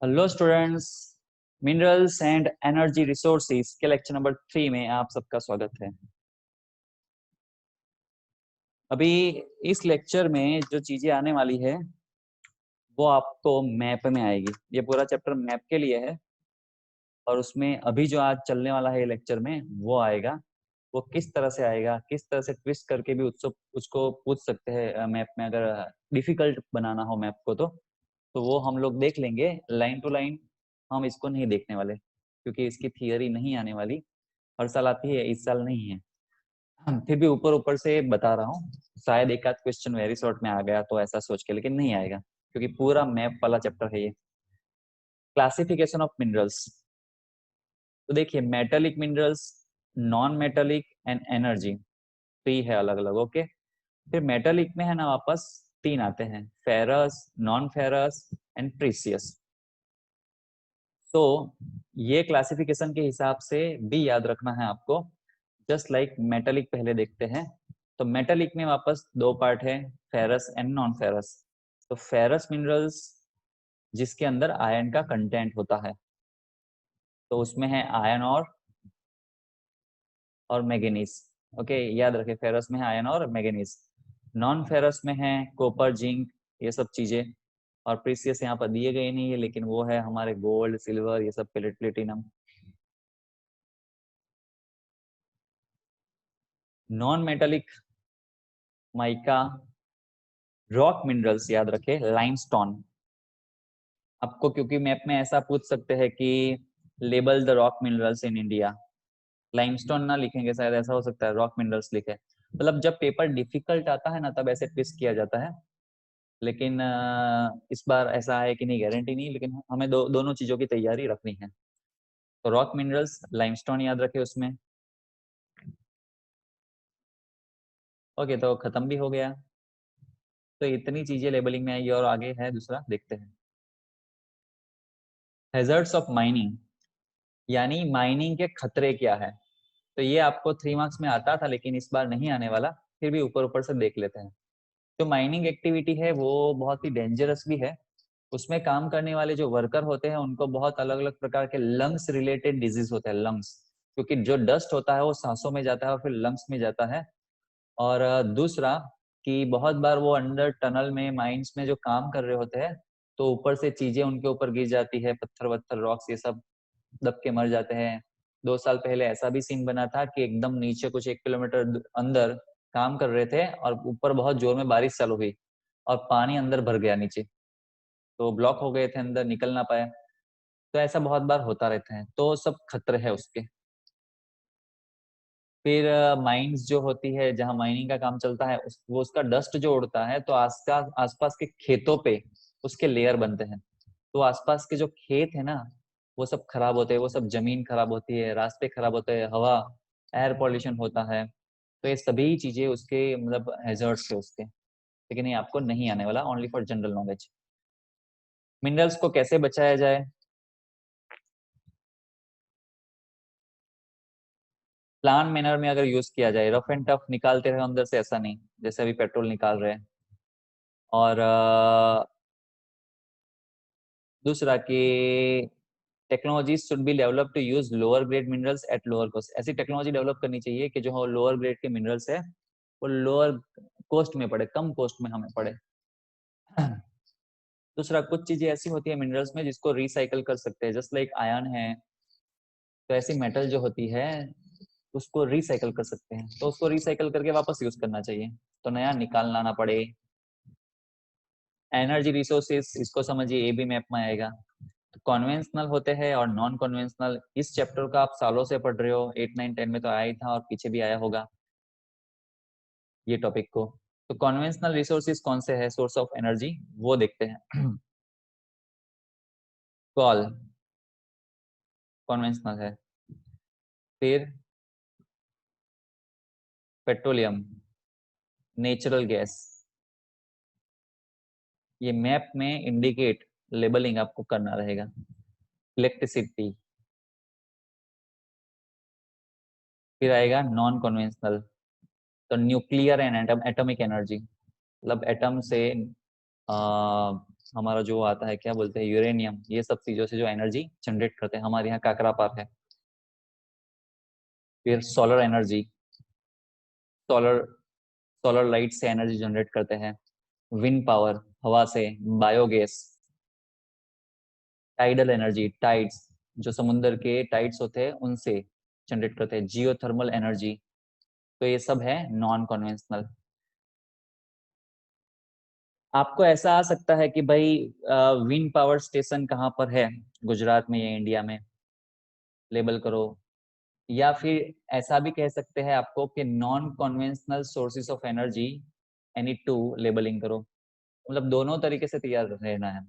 Hello students, minerals and energy resources के lecture number 3 में आप सबका स्वागत है। अभी इस लेक्चर में जो चीजें आने वाली है वो आपको मैप में आएगी। ये पूरा चैप्टर मैप के लिए है और उसमें अभी जो आज चलने वाला है लेक्चर में वो आएगा। वो किस तरह से आएगा, किस तरह से ट्विस्ट करके भी उसको पूछ सकते हैं मैप में, अगर डिफिकल्ट बनाना हो मैप को तो वो हम लोग देख लेंगे लाइन टू लाइन। हम इसको नहीं देखने वाले क्योंकि इसकी थियरी नहीं आने वाली। हर साल आती है, इस साल नहीं है। फिर भी ऊपर ऊपर से बता रहा हूँ, शायद एक आध क्वेश्चन वेरी शॉर्ट में आ गया तो ऐसा सोच के, लेकिन नहीं आएगा क्योंकि पूरा मैप वाला चैप्टर है ये। Classification of minerals. तो देखिए, metallic minerals, non metallic and energy, three है अलग अलग। ओके, फिर मेटालिक में है ना वापस तीन आते हैं, ferrous, non ferrous and precious. तो ये क्लासिफिकेशन के हिसाब से भी याद रखना है आपको। जस्ट लाइक मेटालिक पहले देखते हैं। तो मेटालिक में वापस दो पार्ट है, फेरस एंड नॉन फेरस। तो फेरस मिनरल्स जिसके अंदर आयन का कंटेंट होता है, तो उसमें है आयन और मैग्नीज। ओके, याद रखें, फेरस में है आयन और मैग्नीज। नॉन फेरस में है कॉपर, जिंक, ये सब चीजें। और प्रीसियस यहाँ पर दिए गए नहीं है, लेकिन वो है हमारे गोल्ड, सिल्वर, ये सब, platinum. Non metallic mica, rock minerals याद रखे, लाइमस्टोन। आपको क्योंकि मैप में ऐसा पूछ सकते हैं कि label the rock minerals in India, limestone ना लिखेंगे शायद, ऐसा हो सकता है रॉक मिनरल्स लिखे। मतलब जब पेपर डिफिकल्ट आता है ना तब ऐसे ट्विस्ट किया जाता है। लेकिन इस बार ऐसा है कि नहीं, गारंटी नहीं, लेकिन हमें दोनों चीजों की तैयारी रखनी है। तो रॉक मिनरल्स, लाइमस्टोन याद रखे उसमें। ओके, तो खत्म भी हो गया। तो इतनी चीजें लेबलिंग में आई और आगे है दूसरा, देखते हैं। हैजर्ड्स ऑफ माइनिंग, यानी माइनिंग के खतरे क्या है। तो ये आपको 3 मार्क्स में आता था लेकिन इस बार नहीं आने वाला, फिर भी ऊपर ऊपर से देख लेते हैं। जो माइनिंग एक्टिविटी है वो बहुत ही डेंजरस भी है। उसमें काम करने वाले जो वर्कर होते हैं उनको बहुत अलग अलग प्रकार के लंग्स रिलेटेड डिजीज होते हैं, लंग्स। क्योंकि जो डस्ट होता है वो सांसों में जाता है और फिर लंग्स में जाता है। और दूसरा कि बहुत बार वो अंडर टनल में, माइंस में जो काम कर रहे होते हैं, तो ऊपर से चीजें उनके ऊपर गिर जाती है, पत्थर वत्थर, रॉक्स, ये सब दब के मर जाते हैं। 2 साल पहले ऐसा भी सीन बना था कि एकदम नीचे कुछ 1 किलोमीटर अंदर काम कर रहे थे और ऊपर बहुत जोर में बारिश चालू हुई और पानी अंदर भर गया नीचे, तो ब्लॉक हो गए थे अंदर, निकल ना पाए। तो ऐसा बहुत बार होता रहता है, तो सब खतरे है उसके। फिर माइंस जो होती है, जहाँ माइनिंग का काम चलता है, वो उसका डस्ट जो उड़ता है तो आसपास के खेतों पे उसके लेयर बनते हैं। तो आसपास के जो खेत है ना वो सब खराब होते हैं, वो सब जमीन खराब होती है, रास्ते खराब होते हैं, हवा, एयर पॉल्यूशन होता है। तो ये सभी चीजें उसके मतलब हैजर्ड्स है उसके। लेकिन ये आपको नहीं आने वाला, only for general knowledge. Minerals को कैसे बचाया जाए। प्लान मैनर में अगर यूज किया जाए, रफ एंड टफ निकालते रहे अंदर से, ऐसा नहीं जैसे अभी पेट्रोल निकाल रहे हैं। और दूसरा कि technology should be develop to use lower grade minerals at lower cost. ऐसी टेक्नोलॉजी डेवलप करनी चाहिए कि जो लोअर ग्रेड के मिनरल्स है वो लोअर कॉस्ट में पड़े, कम कॉस्ट में हमें पड़े। दूसरा, कुछ चीजें ऐसी होती है मिनरल्स में जिसको रिसाइकल कर सकते हैं, जस्ट लाइक आयन है। तो ऐसी मेटल जो होती है उसको रिसाइकल कर सकते हैं, तो उसको रिसाइकल करके वापस यूज करना चाहिए, तो नया निकालना ना पड़े। एनर्जी रिसोर्सेस, इसको समझिए, ये भी मैप में आएगा। कॉन्वेंशनल होते हैं और नॉन कॉन्वेंशनल, इस चैप्टर का आप सालों से पढ़ रहे हो, 8 9 10 में तो आया ही था और पीछे भी आया होगा ये टॉपिक को। तो कॉन्वेंशनल रिसोर्सेज कौन से है, सोर्स ऑफ एनर्जी, वो देखते हैं। कॉल कॉन्वेंशनल है। फिर पेट्रोलियम, नेचुरल गैस, ये मैप में इंडिकेट, लेबलिंग आपको करना रहेगा। इलेक्ट्रिसिटी। फिर आएगा नॉन कन्वेंशनल, तो न्यूक्लियर एंड एटॉमिक एनर्जी, मतलब एटम से हमारा जो आता है क्या बोलते हैं यूरेनियम, ये सब चीजों से जो एनर्जी जनरेट करते हैं, हमारे यहाँ काकरा पार है। फिर solar energy, solar solar light से एनर्जी जनरेट करते हैं। विंड पावर, हवा से। बायोगैस, टाइडल एनर्जी, टाइड्स, जो समुद्र के टाइड्स होते हैं उनसे जनरेट करते हैं। जियोथर्मल एनर्जी, तो ये सब है नॉन कन्वेंशनल। आपको ऐसा आ सकता है कि भाई विंड पावर स्टेशन कहाँ पर है, गुजरात में या इंडिया में, लेबल करो। या फिर ऐसा भी कह सकते हैं आपको कि non conventional sources of energy, any two labelling करो। मतलब दोनों तरीके से तैयार रहना है।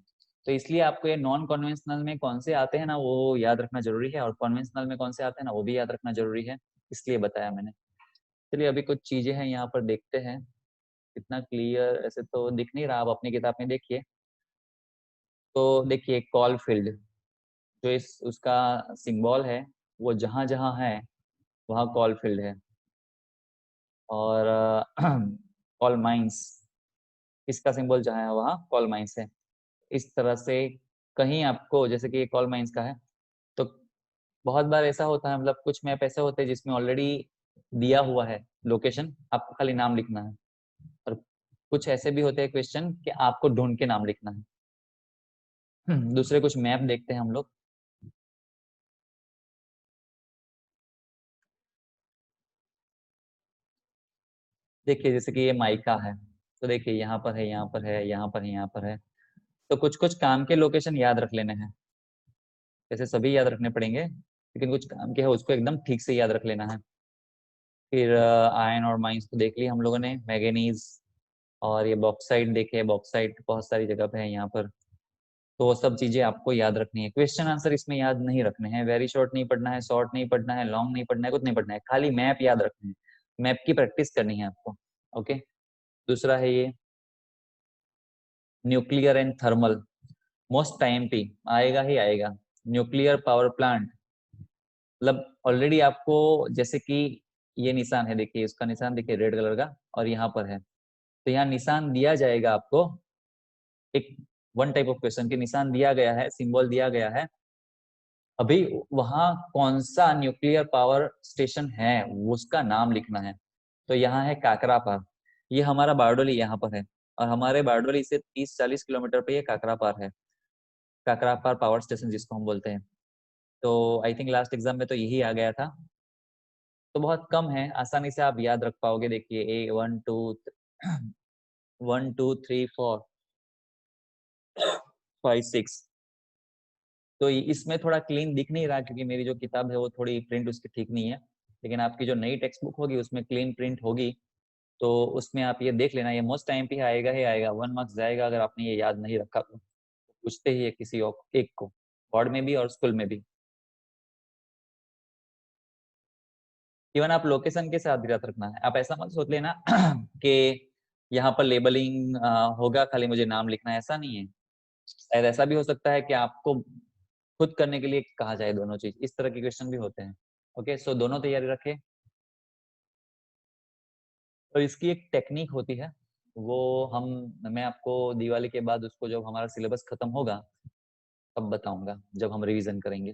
तो इसलिए आपको ये नॉन कन्वेंशनल में कौन से आते हैं ना वो याद रखना जरूरी है, और कन्वेंशनल में कौन से आते हैं ना वो भी याद रखना जरूरी है, इसलिए बताया मैंने। चलिए अभी कुछ चीजें हैं यहाँ पर देखते हैं। इतना क्लियर ऐसे तो दिख नहीं रहा, आप अपनी किताब में देखिए। तो देखिए कॉल फील्ड, जो इस उसका सिंबल है वो जहां जहां है वहाँ कॉल फील्ड है। और कॉल माइंस, इसका सिंबल जहाँ है वहाँ कॉल माइंस है। इस तरह से कहीं आपको, जैसे कि ये कॉल माइंस का है, तो बहुत बार ऐसा होता है, मतलब कुछ मैप ऐसे होते हैं जिसमें ऑलरेडी दिया हुआ है लोकेशन, आपको खाली नाम लिखना है। और कुछ ऐसे भी होते हैं क्वेश्चन कि आपको ढूंढ के नाम लिखना है। दूसरे कुछ मैप देखते हैं हम लोग। देखिए जैसे कि ये माइका है, तो देखिए यहाँ पर है, यहाँ पर है, यहाँ पर है, यहाँ पर है। तो कुछ कुछ काम के लोकेशन याद रख लेने हैं। जैसे सभी याद रखने पड़ेंगे, लेकिन कुछ काम के है उसको एकदम ठीक से याद रख लेना है। फिर आयन और माइंस तो देख लिया हम लोगों ने, मैंगनीज। और ये बॉक्साइट देखे, बॉक्साइट बहुत सारी जगह पे है यहाँ पर। तो वो सब चीजें आपको याद रखनी है। क्वेश्चन आंसर इसमें याद नहीं रखने हैं, वेरी शॉर्ट नहीं पढ़ना है, शॉर्ट नहीं पढ़ना है, लॉन्ग नहीं पढ़ना है, कुछ नहीं पढ़ना है, खाली मैप याद रखने हैं। मैप की प्रैक्टिस करनी है आपको। ओके। दूसरा है ये nuclear and thermal, most time पे आएगा ही आएगा। न्यूक्लियर पावर प्लांट, मतलब ऑलरेडी आपको, जैसे कि ये निशान है, देखिए इसका निशान देखिए रेड कलर का, और यहाँ पर है। तो यहाँ निशान दिया जाएगा आपको, एक वन टाइप ऑफ क्वेश्चन के निशान दिया गया है, सिंबल दिया गया है। अभी वहां कौन सा न्यूक्लियर पावर स्टेशन है उसका नाम लिखना है। तो यहाँ है काकरापार, ये हमारा बारडोली यहाँ पर है। और हमारे बारडोली से 30-40 किलोमीटर पे ये काकरापार है, काकरापार पावर स्टेशन जिसको हम बोलते हैं। तो आई थिंक लास्ट एग्जाम में तो यही आ गया था। तो बहुत कम है, आसानी से आप याद रख पाओगे। देखिए ए 1 2 1 2 3 4 5 6। तो इसमें थोड़ा क्लीन दिख नहीं रहा क्योंकि मेरी जो किताब है वो थोड़ी प्रिंट उसकी ठीक नहीं है। लेकिन आपकी जो नई टेक्स्ट बुक होगी उसमें क्लीन प्रिंट होगी। तो उसमें आप ये देख लेना, ये मोस्ट टाइम पे आएगा ही आएगा, 1 मार्क्स जाएगा अगर आपने ये याद नहीं रखा तो। पूछते ही है किसी एक को, बोर्ड में भी और स्कूल में भी। इवन आप लोकेशन के साथ भी याद रखना है। आप ऐसा मत सोच लेना कि यहाँ पर लेबलिंग होगा, खाली मुझे नाम लिखना है, ऐसा नहीं है। शायद ऐसा भी हो सकता है कि आपको खुद करने के लिए कहा जाए दोनों चीज, इस तरह के क्वेश्चन भी होते हैं। ओके, सो दोनों तैयारी रखें। तो इसकी एक टेक्निक होती है, वो हम मैं आपको दिवाली के बाद उसको, जब हमारा सिलेबस खत्म होगा तब बताऊंगा, जब हम रिवीजन करेंगे।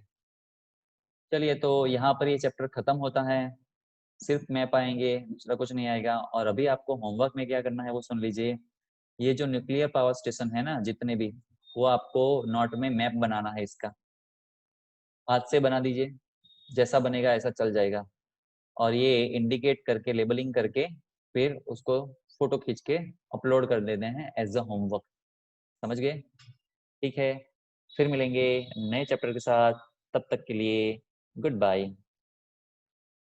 चलिए तो यहाँ पर ये चैप्टर खत्म होता है। सिर्फ मैप आएंगे, दूसरा कुछ नहीं आएगा। और अभी आपको होमवर्क में क्या करना है वो सुन लीजिए। ये जो न्यूक्लियर पावर स्टेशन है ना जितने भी, वो आपको नोट में मैप बनाना है इसका। हाथ से बना दीजिए, जैसा बनेगा ऐसा चल जाएगा। और ये इंडिकेट करके, लेबलिंग करके, फिर उसको फोटो खींच के अपलोड कर देते हैं एज अ होमवर्क। समझ गए? ठीक है, फिर मिलेंगे नए चैप्टर के साथ। तब तक के लिए गुड बाय।